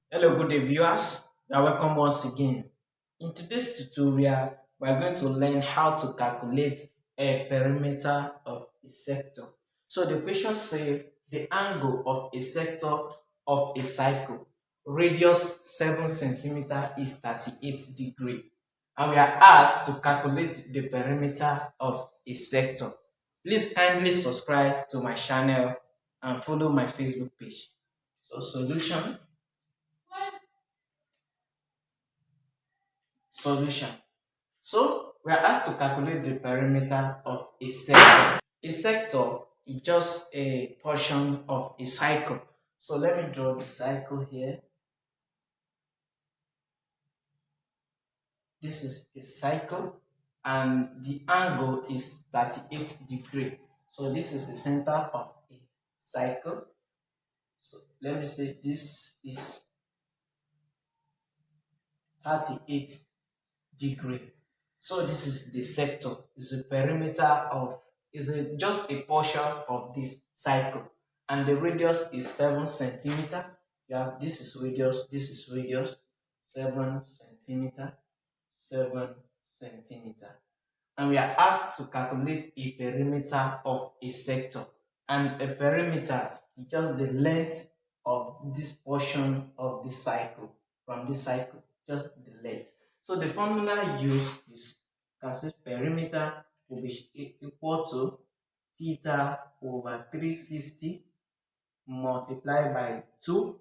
Hello, good day viewers. You are welcome once again. In today's tutorial, we are going to learn how to calculate a perimeter of a sector. So the question says the angle of a sector of a cycle, radius 7 centimeter is 38 degree. And we are asked to calculate the perimeter of a sector. Please kindly subscribe to my channel and follow my Facebook page. So solution. So we are asked to calculate the perimeter of a sector. A sector is just a portion of a cycle. So let me draw the cycle here. This is a cycle and the angle is 38 degree. So this is the center of a cycle. So let me say this is 38 degree. So this is the sector, is the perimeter of, just a portion of this cycle. And the radius is 7 centimeter. Yeah, this is radius, 7 centimeter, 7 centimeter. And we are asked to calculate a perimeter of a sector. And a perimeter is just the length of this portion of this cycle, from this cycle, just the length. So the formula used is, can say perimeter will be equal to theta over 360 multiplied by 2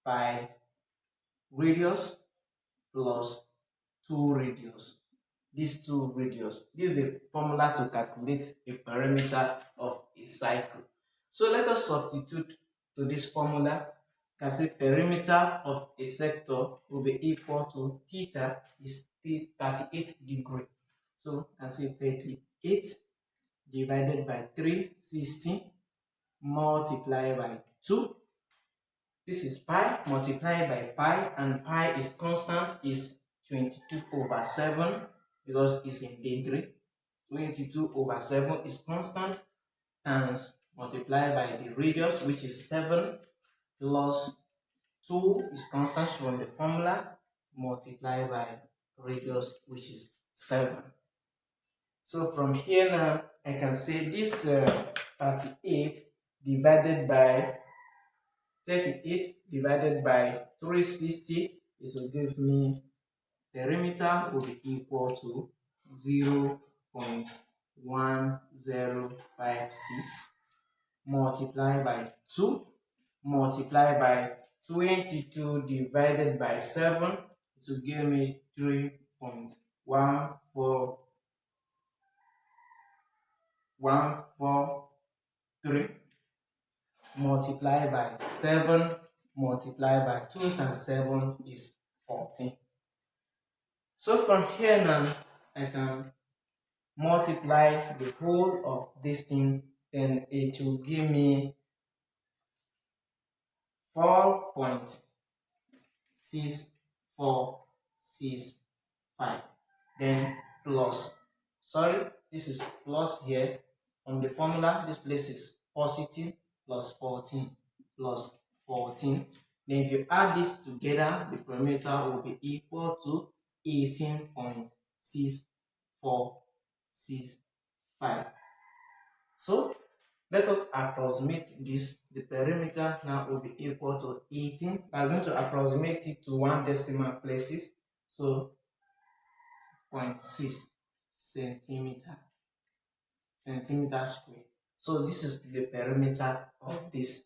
by radius plus 2 radius. These two radius. This is the formula to calculate a perimeter of a cycle. So let us substitute to this formula. Can say perimeter of a sector will be equal to theta is 38 degree. So I say 38 divided by 360 multiplied by 2. This is pi multiplied by pi, and pi is constant, is 22 over 7 because it's in degree. 22 over 7 is constant, times multiplied by the radius, which is 7, plus 2 is constant from the formula, multiplied by radius, which is 7. So from here now, I can say this 38 divided by 38 divided by 360, this will give me perimeter will be equal to 0.1056 multiplied by 2 multiplied by 22 divided by 7, it will give me 3.14143 multiplied by 7 multiplied by 2 times 7 is 14. So from here now, I can multiply the whole of this thing, then it will give me 4.6465. Then plus, sorry, this is plus here. On the formula, this place is positive, plus 14 plus 14. Then if you add this together, the perimeter will be equal to 18.6465. So let us approximate this. The perimeter now will be equal to 18. We are going to approximate it to 1 decimal places. So 0.6 centimeter square. So this is the perimeter of this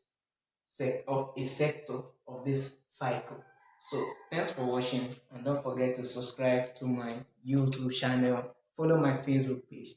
of a sector of this cycle. So thanks for watching, and don't forget to subscribe to my YouTube channel, follow my Facebook page.